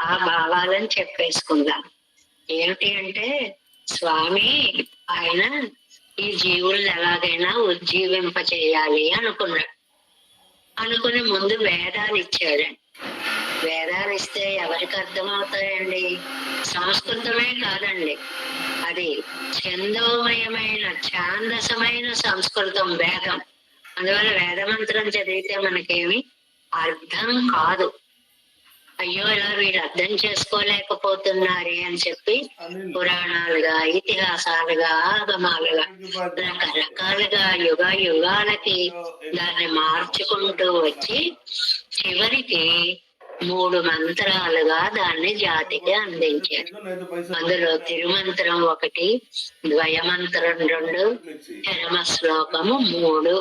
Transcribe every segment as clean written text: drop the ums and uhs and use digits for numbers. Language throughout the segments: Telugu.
ఆ భావాలను చెప్పేసుకుందాం. ఏమిటి అంటే స్వామి ఆయన ఈ జీవుల్ని ఎలాగైనా ఉజ్జీవింప చేయాలి అనుకున్నాడు. అనుకుని ముందు వేదాలు ఇచ్చాడండి. వేదాలు ఇస్తే ఎవరికి అర్థమవుతాయండి? సంస్కృతమే కాదండి, అది ఛందోమయమైన ఛాందసమైన సంస్కృతం వేదం. అందువల్ల వేదమంత్రం చదివితే మనకేమి అర్థం కాదు. అయ్యో ఇలా వీళ్ళు అర్థం చేసుకోలేకపోతున్నారే అని చెప్పి పురాణాలుగా, ఇతిహాసాలుగా, ఆగమాలుగా రకరకాలుగా యుగ యుగాలకి దాన్ని మార్చుకుంటూ వచ్చి చివరికి 3 మంత్రాలుగా దాన్ని జాతికి అందించారు. అందులో తిరుమంత్రం 1, ద్వయమంత్రం 2, చరమ శ్లోకము 3.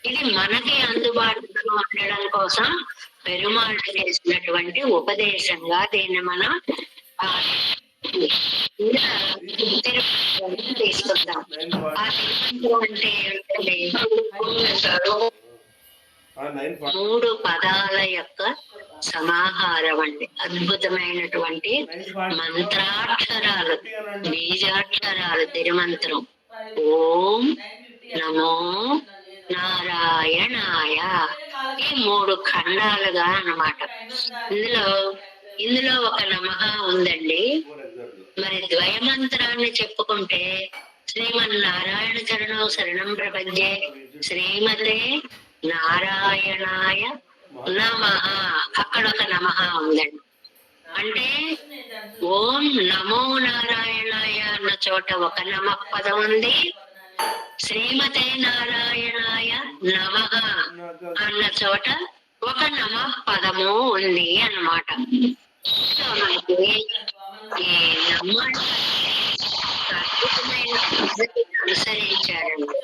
ఇది మనకి అందుబాటులో ఉండడం కోసం పెరుమాళ్ళు చేసినటువంటి ఉపదేశంగా దీన్ని మనం తీసుకుంటాం. ఆ తిరుమంత్రం అంటే ఏంటంటే 3 పదాల యొక్క సమాహారం అండి. అద్భుతమైనటువంటి మంత్రాక్షరాలు, బీజాక్షరాలు తిరుమంత్రం. ఓం నమో నారాయణాయ. ఈ 3 ఖండాలుగా అన్నమాట. ఇందులో ఒక నమః ఉందండి. మరి ద్వయమంత్రాన్ని చెప్పుకుంటే శ్రీమన్నారాయణ చరణం శరణం ప్రపంచే శ్రీమతే నారాయణాయ నమః. అక్కడ ఒక నమః ఉందండి. అంటే ఓం నమో నారాయణాయ అన్న చోట ఒక నమః పదం ఉంది, శ్రీమతే నారాయణాయ నమః అన్న చోట ఒక నమః పదము ఉంది అన్నమాట. మనకి ఈ అద్భుతమైన పద్ధతిని అనుసరించారండి.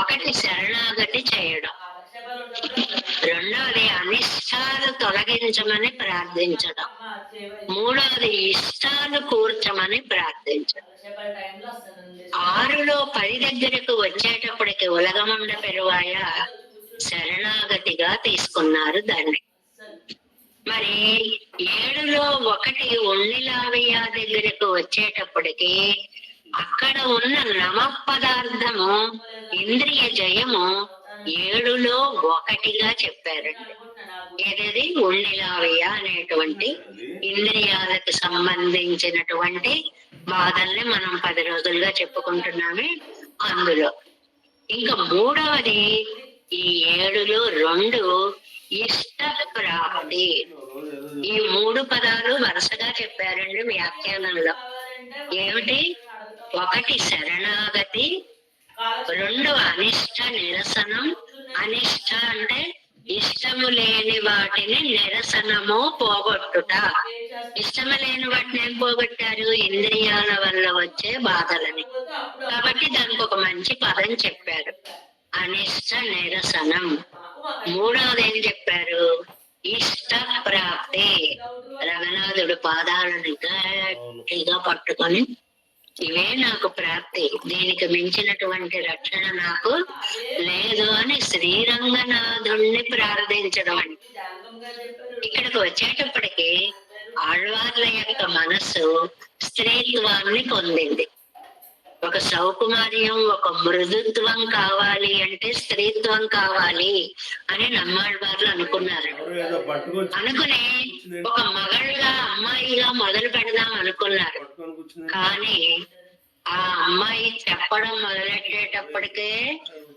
1 శరణాగతి చేయడం, 2వది అనిష్టాలు తొలగించమని ప్రార్థించడం, 3వది ఇష్టాలు కూర్చమని ప్రార్థించడం. 6లో 10 దగ్గరకు వచ్చేటప్పటికి ఉలగమండ పెరువాయ శరణాగతిగా తీసుకున్నారు దాన్ని. మరి 7లో 1 ఉన్నిలావయ్య దగ్గరకు వచ్చేటప్పటికి అక్కడ ఉన్న నమః పదార్థము ఇంద్రియ జయము 7లో 1గా చెప్పారండి. ఏదది ఉన్నిలావయ్య అనేటువంటి ఇంద్రియాలకు సంబంధించినటువంటి బాధల్ని మనం 10 రోజులుగా చెప్పుకుంటున్నామే అందులో. ఇంకా 3వది ఈ 7లో 2 ఇష్ట ప్రాప్తి. ఈ 3 పదాలు వరుసగా చెప్పారండి వ్యాఖ్యానంలో. ఏమిటి? 1 శరణాగతి, 2 అనిష్ట నిరసనం. అనిష్ట అంటే ఇష్టము లేని వాటిని నిరసనము పోగొట్టుట. ఇష్టము లేని వాటిని ఏం పోగొట్టారు? ఇంద్రియాల వల్ల వచ్చే బాధలని. కాబట్టి దానికి ఒక మంచి పదం చెప్పారు, అనిష్ట నిరసనం. 3వది ఏం చెప్పారు? ఇష్ట ప్రాప్తి. రఘునాథుడు పాదాలను గట్టిగా పట్టుకొని ఇవే నాకు ప్రాప్తి, దీనికి మించినటువంటి రక్షణ నాకు లేదు అని శ్రీరంగనాథుణ్ణి ప్రార్థించడం అండి. ఇక్కడికి వచ్చేటప్పటికి ఆళ్వార్ల యొక్క మనస్సు స్త్రీత్వాన్ని పొందింది. ఒక సౌకుమార్యం, ఒక మృదుత్వం కావాలి అంటే స్త్రీత్వం కావాలి అని నమ్మాళ్వార్లు అనుకున్నారు. అనుకుని ఒక మగళ్ళగా, అమ్మాయిగా మొదలు పెడదాం అనుకున్నారు. కానీ ఆ అమ్మాయి చెప్పడం మొదలెట్టేటప్పటికే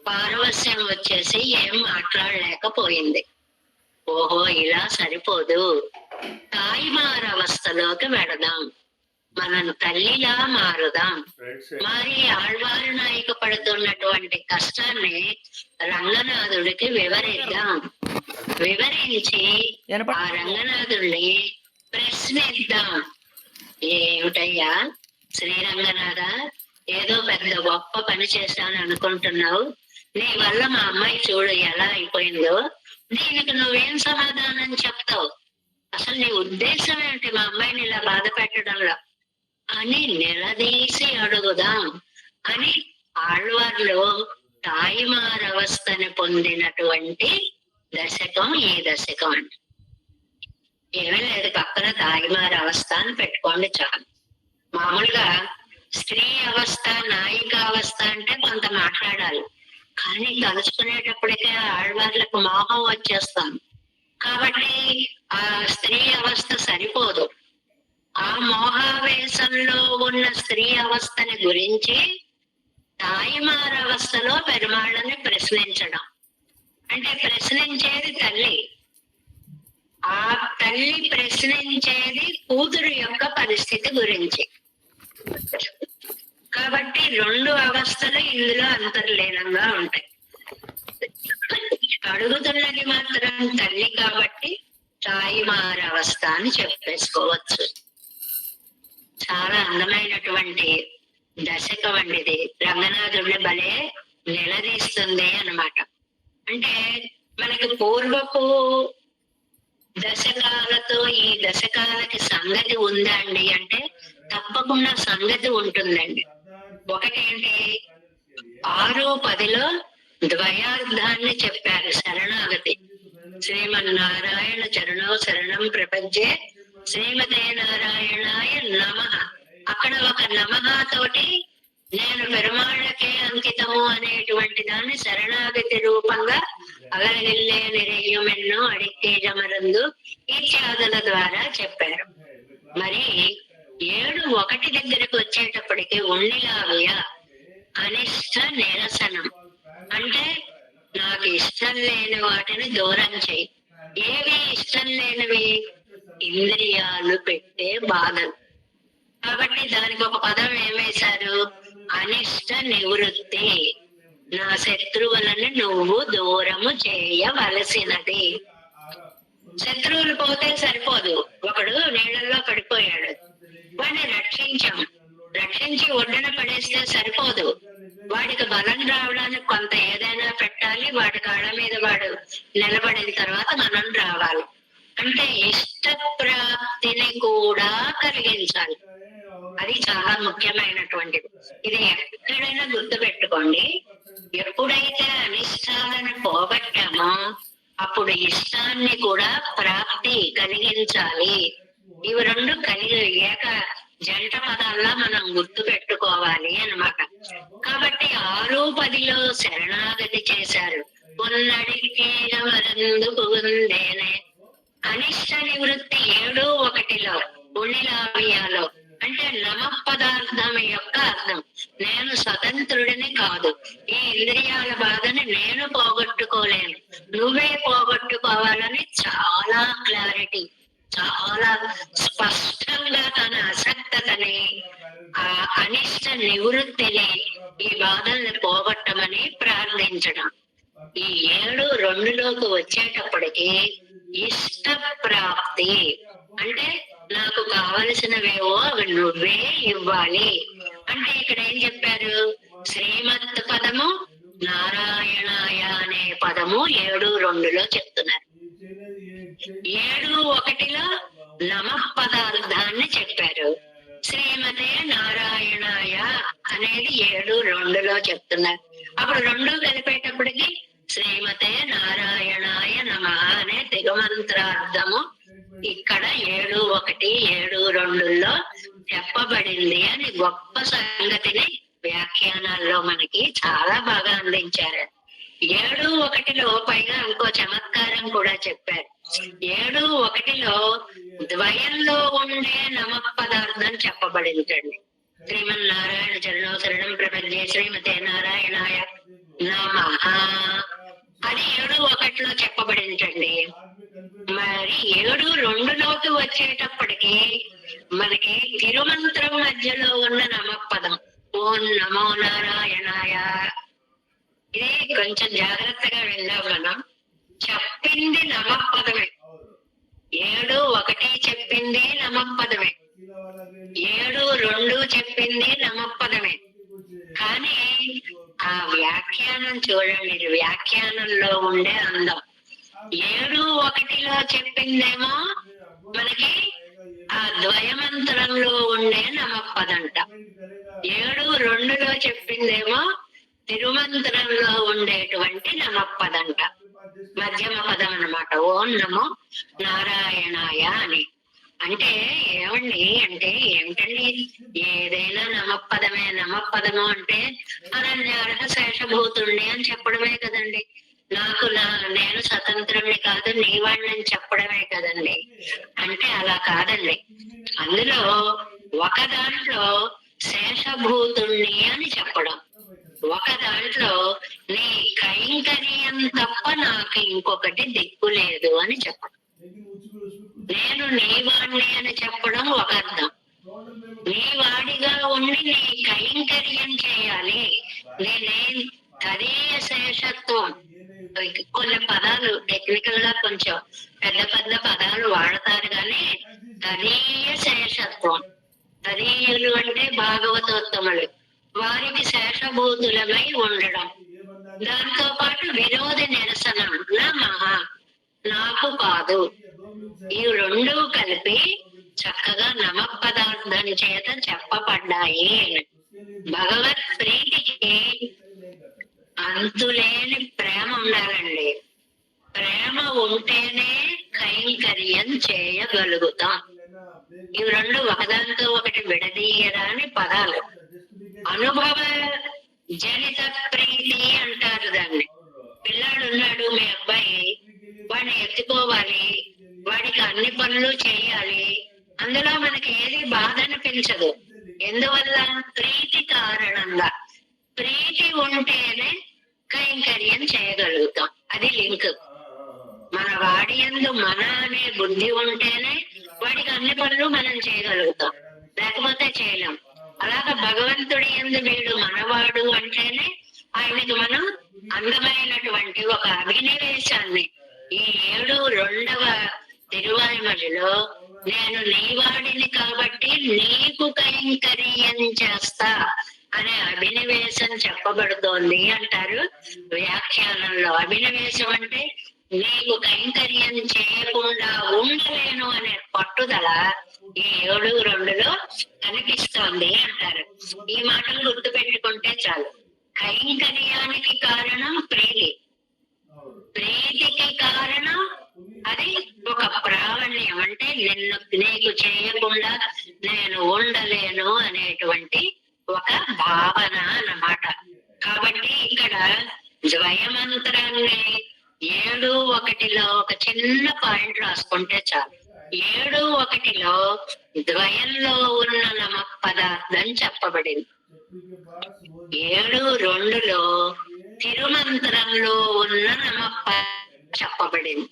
పారవస్యం వచ్చేసి ఏం మాట్లాడలేకపోయింది. ఓహో ఇలా సరిపోదు, తాయిమారవస్థలోకి వెడదాం, మనం తల్లిలా మారుదాం. మరి ఆళ్వారు నాయక పడుతున్నటువంటి కష్టాన్ని రంగనాథుడికి వివరిద్దాం. వివరించి ఆ రంగనాథుడిని ప్రశ్నిద్దాం. ఏమిటయ్యా శ్రీరంగనాథ, ఏదో పెద్ద గొప్ప పని చేస్తాను అనుకుంటున్నావు, నీ వల్ల మా అమ్మాయి చూడు ఎలా అయిపోయిందో, దీనికి నువ్వేం సమాధానం చెప్తావు? అసలు నీ ఉద్దేశం ఏంటి మా అమ్మాయిని ఇలా బాధ పెట్టడంలో అని నిలదీసి అడుగుదాం అని ఆళ్వార్లు తాయిమారవస్థని పొందినటువంటి దశకం ఈ దశకం అండి. ఏమీ లేదు, పక్కన తాగిమారి అవస్థ అని పెట్టుకోండి చాలు. మామూలుగా స్త్రీ అవస్థ, నాయిక అవస్థ అంటే కొంత మాట్లాడాలి, కానీ తలుచుకునేటప్పటికే ఆడవాళ్ళకు మోహం వచ్చేస్తాం కాబట్టి ఆ స్త్రీ అవస్థ సరిపోదు. ఆ మోహావేశంలో ఉన్న స్త్రీ అవస్థని గురించి తాయిమార అవస్థలో పెరుమాళ్ళని ప్రశ్నించడం అంటే, ప్రశ్నించేది తల్లి, ఆ తల్లి ప్రశ్నించేది కూతురు యొక్క పరిస్థితి గురించి. కాబట్టి రెండు అవస్థలు ఇందులో అంతర్లీనంగా ఉంటాయి. అడుగుతున్నది మాత్రం తల్లి కాబట్టి తాయిమార అవస్థ అని చెప్పేసుకోవచ్చు. చాలా అందమైనటువంటి దశకం అండి ఇది. రంగనాథుడిని భలే నిలదీస్తుంది అన్నమాట. అంటే మనకి పూర్వపు దశకాలతో ఈ దశకాలకి సంగతి ఉందా అండి అంటే తప్పకుండా సంగతి ఉంటుందండి. ఒకటేంటి, 6-10లో ద్వయార్థాన్ని చెప్పారు శరణాగతి. శ్రీమన్నారాయణ చరణో శరణం ప్రపంచే శ్రీమతే నారాయణాయ నమః. అక్కడ ఒక నమః తోటి నేను పెరుమాళ్ళకే అంకితము అనేటువంటి దాన్ని శరణాగతి రూపంగా అగలిల్లే నిరయ్యమెన్నో అడిక్కేజమరందు ఇత్యాదుల ద్వారా చెప్పారు. మరి 7:1 దగ్గరకు వచ్చేటప్పటికి ఉండిలావియ అనిష్ట నిరసనం అంటే నాకు ఇష్టం లేని వాటిని దూరం చేయి. ఏవి ఇష్టం లేనివి? ఇంద్రియాలు పెట్టే బాధలు. కాబట్టి దానికి ఒక పదం ఏమేశారు? అనిష్ట నివృత్తి. నా శత్రువులను నువ్వు దూరము చేయవలసినది. శత్రువులు పోతే సరిపోదు. ఒకడు నీళ్ళల్లో పడిపోయాడు, వాడిని రక్షించాం, రక్షించి ఒడ్డున పడేస్తే సరిపోదు. వాడికి బలం రావడానికి కొంత ఏదైనా పెట్టాలి. వాడి కాళ్ళ మీద వాడు నిలబడిన తర్వాత మనం రావాలి. అంటే ఇష్ట ప్రాప్తిని కూడా కలిగించాలి. అది చాలా ముఖ్యమైనటువంటిది. ఇది ఎక్కడైనా గుర్తు పెట్టుకోండి. ఎప్పుడైతే అనిష్టాలను పోగొట్టామో అప్పుడు ఇష్టాన్ని కూడా ప్రాప్తి కలిగించాలి. ఇవి రెండు కలిగి ఏక జంట పదాల్లో మనం గుర్తు పెట్టుకోవాలి అన్నమాట. కాబట్టి 6-10లో శరణాగతి చేశారు. ఉన్నడికి అనిష్ట నివృత్తి 7-1లో ఉండిలావియాలో అంటే నమ పదార్థం యొక్క అర్థం నేను స్వతంత్రుడిని కాదు, ఈ ఇంద్రియాల బాధని నేను పోగొట్టుకోలేను, నువ్వే పోగొట్టుకోవాలని చాలా క్లారిటీ, చాలా స్పష్టంగా తన అసక్తతని, ఆ అనిష్ట నివృత్తిని, ఈ బాధల్ని పోగొట్టమని ప్రార్థించడం. ఈ 7-2లోకి వచ్చేటప్పటికి ఇష్ట ప్రాప్తి అంటే నాకు కావలసినవేవో అవి నువ్వే ఇవ్వాలి. అంటే ఇక్కడ ఏం చెప్పారు? శ్రీమత్ పదము, నారాయణాయ అనే పదము 7-2లో చెప్తున్నారు. 7-1లో నమ పదార్థాన్ని చెప్పారు. శ్రీమతే నారాయణాయ అనేది 7-2లో చెప్తున్నారు. అప్పుడు రెండు కలిపేటప్పటికి శ్రీమతే నారాయణాయ నమః అనే దిగమంత్రార్థము ఇక్కడ 7-1, 7-2లో చెప్పబడింది అని గొప్ప సంగతిని వ్యాఖ్యానాల్లో మనకి చాలా బాగా అందించారు. 7-1లో పైగా ఇంకో చమత్కారం కూడా చెప్పారు. 7-1లో ద్వయంలో ఉండే నమ పదార్థం చెప్పబడిందండి. శ్రీమన్నారాయణ చరణో శరణం ప్రపంచే శ్రీమతే నారాయణాయ నమః అది 7-1లో చెప్పబడిందండి. మరి 7-2లోకి వచ్చేటప్పటికి మనకి తిరుమంత్రం మధ్యలో ఉన్న నమపదం ఓం నమో నారాయణాయ. ఇది కొంచెం జాగ్రత్తగా వెళ్ళాం మనం. చెప్పింది నమపదమే, 7-1 చెప్పింది నమపదమే, 7-2 చెప్పింది నమపదమే. కానీ ఆ వ్యాఖ్యానం చూడండి, ఇది వ్యాఖ్యానంలో ఉండే అందం. 7-1లో చెప్పిందేమో మనకి ఆ ద్వయమంత్రంలో ఉండే నమపదంట. 7-2లో చెప్పిందేమో తిరుమంత్రంలో ఉండేటువంటి నమపదంట. మధ్యమ పదం అన్నమాట. ఓం నమో నారాయణాయ అని. అంటే ఏమండి అంటే ఏమిటండి, ఏదైనా నమపదమే. నమపదము అంటే అనన్యార్హ శేషభూతుణ్ణి అని చెప్పడమే కదండి. నేను స్వతంత్రుణ్ణి కాదు నీవాణ్ణి అని చెప్పడమే కదండి. అంటే అలా కాదండి. అందులో ఒక దాంట్లో శేషభూతుణ్ణి అని చెప్పడం, ఒక దాంట్లో నీ కైంకర్యం తప్ప నాకు ఇంకొకటి దిక్కు లేదు అని చెప్పడం. నేను నీవాణ్ణి అని చెప్పడం ఒక అర్థం. నీ వాడిగా ఉండి నీ కైంకర్యం చేయాలి. నేనే తదీయ శేషత్వం. కొన్ని పదాలు టెక్నికల్ గా కొంచెం పెద్ద పెద్ద పదాలు వాడతారు కానీ తదీయ శేషత్వం. తదీయులు అంటే భాగవతోత్తములు, వారికి శేషభూతులమై ఉండడం. దాంతో పాటు విరోధ నిరసనం, నా మహా నాకు కాదు. ఈ రెండు కలిపి చక్కగా నమపదార్థం చేత చెప్పబడ్డాయి. భగవత్ ప్రీతికి అంతులేని ప్రేమ ఉండాలండి. ప్రేమ ఉంటేనే కైంకర్యం చేయగలుగుతాం. ఇవి రెండు ఒకదాంతో ఒకటి విడదీయరాని పదాలు. అనుభవ జనిత ప్రీతి అంటారు దాన్ని. పిల్లాడు ఉన్నాడు, మీ అబ్బాయి, వాడిని ఎత్తుకోవాలి, వాడికి అన్ని పనులు చేయాలి. అందులో మనకి ఏది బాధ అనిపించదు. ఎందువల్ల? ప్రీతి కారణంగా. ప్రీతి ఉంటేనే కైంకర్యం చేయగలుగుతాం. అది లింక్. మన వాడి యందు మన అనే బుద్ధి ఉంటేనే వాడికి అన్ని పనులు మనం చేయగలుగుతాం, లేకపోతే చేయలేం. అలాగా భగవంతుడి యందు వీడు మనవాడు అంటేనే ఆయనకి మనం అందమైనటువంటి ఒక అభినవేశాన్ని ఈ 7 తిరువాయిమలిలో నేను నీవాడిని కాబట్టి నీకు కైంకర్యం చేస్తా అనే అభినవేశం చెప్పబడుతోంది అంటారు వ్యాఖ్యానంలో. అభినవేశం అంటే నీకు కైంకర్యం చేయకుండా ఉండలేను అనే పట్టుదల ఈ 7:2లో కనిపిస్తోంది అంటారు. ఈ మాటలు గుర్తు పెట్టుకుంటే చాలు. కైంకర్యానికి కారణం ప్రీతి, ప్రీతికి కారణం అది ఒక ప్రావణ్యం. అంటే నీకు చేయకుండా నేను ఉండలేను అనేటువంటి ఒక భావన అన్నమాట. కాబట్టి ఇక్కడ ద్వయమంత్రాన్ని 7:1లో ఒక చిన్న పాయింట్ రాసుకుంటే చాలు. 7:1లో ద్వయంలో ఉన్న నమ పదార్థం చెప్పబడింది. 7:2లో తిరుమంత్రంలో ఉన్న నమ చెప్పబడింది.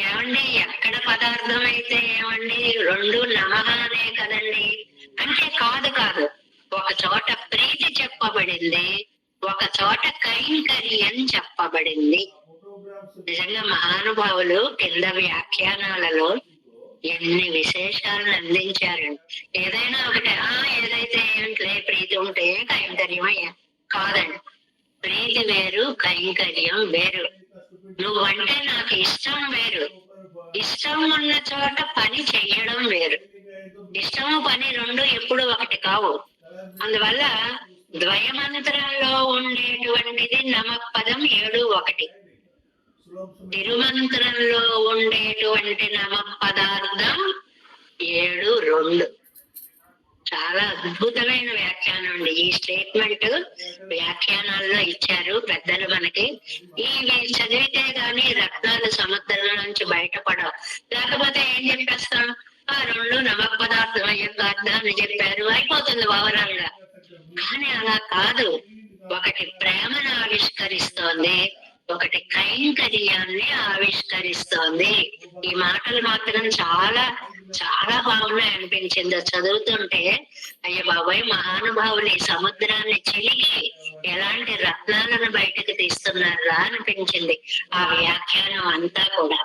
ఏమండి, ఎక్కడ పదార్థం అయితే ఏమండి, 2 నమహానే కదండి. అంటే కాదు, ఒక చోట ప్రీతి చెప్పబడింది, ఒక చోట కైంకర్యం చెప్పబడింది. నిజంగా మహానుభావులు కింద వ్యాఖ్యానాలలో ఎన్ని విశేషాలను అందించారండి. ఏదైనా ఒకటి ఏదైతే ఏంట్లే ప్రీతి ఉంటే కైంకర్యం కాదండి. ప్రీతి వేరు, కైంకర్యం వేరు. నువ్వంటే నాకు ఇష్టం వేరు. ఇష్టం ఉన్న చోట పని చెయ్యడం వేరు. ఇష్టము పని 2 ఎప్పుడు ఒకటి కావు. అందువల్ల ద్వయమంత్రంలో ఉండేటువంటిది నమపదం 7:1. తిరుమంత్రంలో ఉండేటువంటి నమ పదార్థం 7:2. చాలా అద్భుతమైన వ్యాఖ్యానం అండి. ఈ స్టేట్మెంట్ వ్యాఖ్యానాల్లో ఇచ్చారు పెద్దలు మనకి. ఇవి చదివితే గాని రత్నాలు సముద్రం నుంచి బయటపడవు. లేకపోతే ఏం చెప్పేస్తాం, 2 నమ పదార్థం యొక్క అర్థాన్ని చెప్పారు, అయిపోతుంది ఓవరాల్ గా. కానీ అలా కాదు. ఒకటి ప్రేమను ఆవిష్కరిస్తోంది, ఒకటి కైంకర్యాన్ని ఆవిష్కరిస్తోంది. ఈ మాటలు మాత్రం చాలా చాలా బాగున్నాయి అనిపించింది చదువుతుంటే. అయ్య బాబాయ్, మహానుభావులు ఈ సముద్రాన్ని చిలికి ఎలాంటి రత్నాలను బయటకు తీస్తున్నారా అనిపించింది ఆ వ్యాఖ్యానం అంతా కూడా.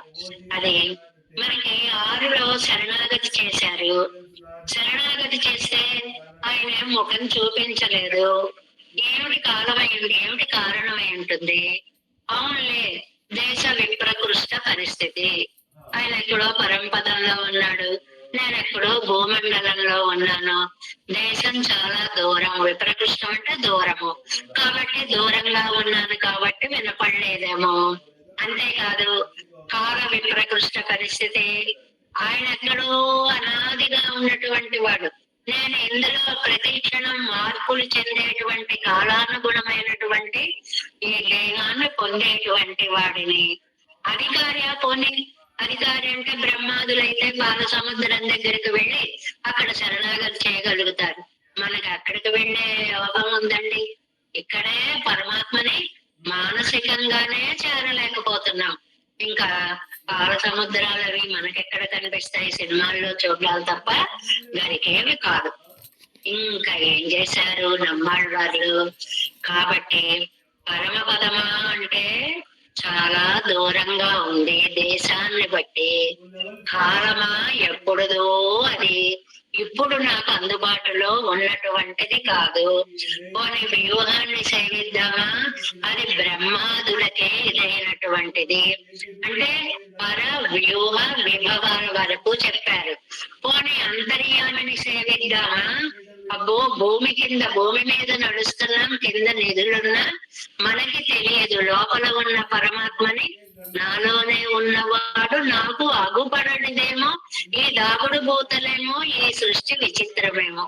అది మనకి 6లో శరణాగతి చేశారు. శరణాగతి చేస్తే ఆయన ముఖం చూపించలేదు. ఏమిటి కాలమైంది, ఏమిటి కారణమై ఉంటుంది? అవునులే, దేశ విప్రకృష్ట పరిస్థితి. ఆయన ఎక్కడో పరంపదంలో ఉన్నాడు, నేను ఎక్కడో భూమండలంలో ఉన్నాను. దేశం చాలా దూరం, విప్రకృష్టం అంటే దూరము కాబట్టి దూరంగా ఉన్నాను కాబట్టి వినపడలేదేమో అంతేకాదు కాల విప్రకృష్ట పరిస్థితి, ఆయన ఎక్కడో అనాదిగా ఉన్నటువంటి వాడు. నేను ఇందులో ప్రతి క్షణం మార్పులు చెందేటువంటి కాలానుగుణమైనటువంటి ఈ దేహాన్ని పొందేటువంటి వాడిని. అధికారి పోనీ, అధికారి అంటే బ్రహ్మాదులైతే పాల సముద్రం దగ్గరికి వెళ్ళి అక్కడ శరణాగతి చేయగలుగుతారు. మనకి అక్కడికి వెళ్ళే యోగం ఉందండి. ఇక్కడే పరమాత్మని మానసికంగానే చేరలేకపోతున్నాం. ఇంకా పాల సముద్రాలు అవి మనకెక్కడ కనిపిస్తాయి, సినిమాల్లో చూడాలి తప్ప దానికేమి కాదు. ఇంకా ఏం చేశారు నమ్మాళ్ళ వాళ్ళు. కాబట్టి పరమపదమా అంటే చాలా దూరంగా ఉంది. దేశాన్ని బట్టి కాలమా ఎప్పుడుదో అది ఇప్పుడు నాకు అందుబాటులో ఉన్నటువంటిది కాదు. పోనీ వ్యూహాన్ని సేవిద్దామా, అది బ్రహ్మాదులకే ఇదైనటువంటిది. అంటే పర వ్యూహ విభవాల వరకు చెప్పారు. పోనీ అంతర్యామిని సేవిద్దామా, అబ్బో భూమి కింద, భూమి మీద నడుస్తున్నాం, కింద నిధులున్నా మనకి తెలియదు. లోపల ఉన్న పరమాత్మని, నాలోనే ఉన్నవాడు నాకు అగుపడనిదేమో, ఈ దాగుడు భూతలేమో, ఈ సృష్టి విచిత్రమేమో.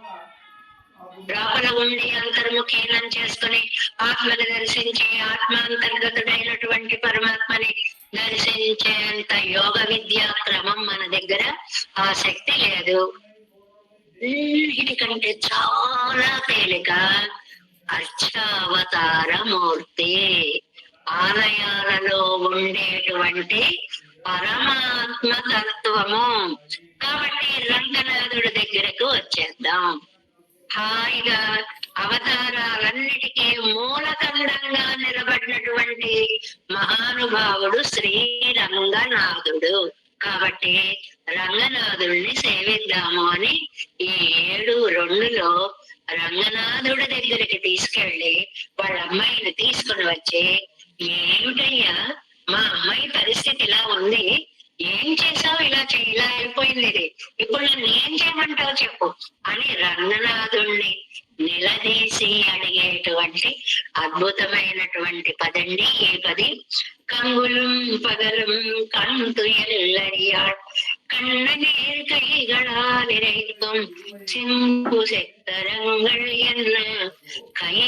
లోపల ఉండి అంతర్ముఖీనం చేసుకుని ఆత్మని దర్శించి ఆత్మాంతర్గతుడైనటువంటి పరమాత్మని దర్శించేంత యోగ విద్యా క్రమం మన దగ్గర ఆ శక్తి లేదు. వీటికంటే చాలా తేలిక అర్చావతార మూర్తి, ఆలయాలలో ఉండేటువంటి పరమాత్మ తత్వము. కాబట్టి రంగనాథుడి దగ్గరకు వచ్చేద్దాం. హాయిగా అవతారాలన్నిటికీ మూలకండంగా నిలబడినటువంటి మహానుభావుడు శ్రీరంగనాథుడు. కాబట్టి రంగనాథుడిని సేవిద్దాము అని ఈ 7:2లో రంగనాథుడి దగ్గరికి తీసుకెళ్లి వాళ్ళ అమ్మాయిని తీసుకుని వచ్చి, ఏమిటయ్యా మా అమ్మాయి పరిస్థితి ఇలా ఉంది, ఏం చేసావు, ఇలా అయిపోయింది, ఇది ఇప్పుడు నన్ను ఏం చేయమంటావు చెప్పు అని రంగనాథుణ్ణి నిలదీసి అడిగేటువంటి అద్భుతమైనటువంటి పదండి ఈ పది. కంగులం పగలం కంటు ఎల్లడియాడ్ கண்ணநீர் கைகளால் இறைத்தும் சிம்பு செத்தரங்கள் என்ன கை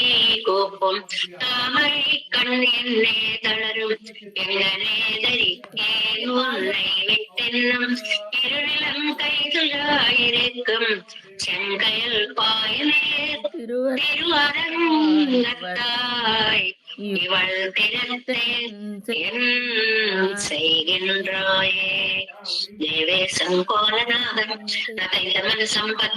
கோப்பம் தாமரை கண் என்னே தளரும் எங்கனேதரிக்கேன் உன்னை விட்டென்னும் இருநிலம் கைதுளாயிருக்கும் செங்கயல் பாயநேர் திருவரங்கத்தாய் இவள் திறத்தேன் செய்கின்றாயே தேவே சங்கோலநாதம் நதைதமன சம்பத்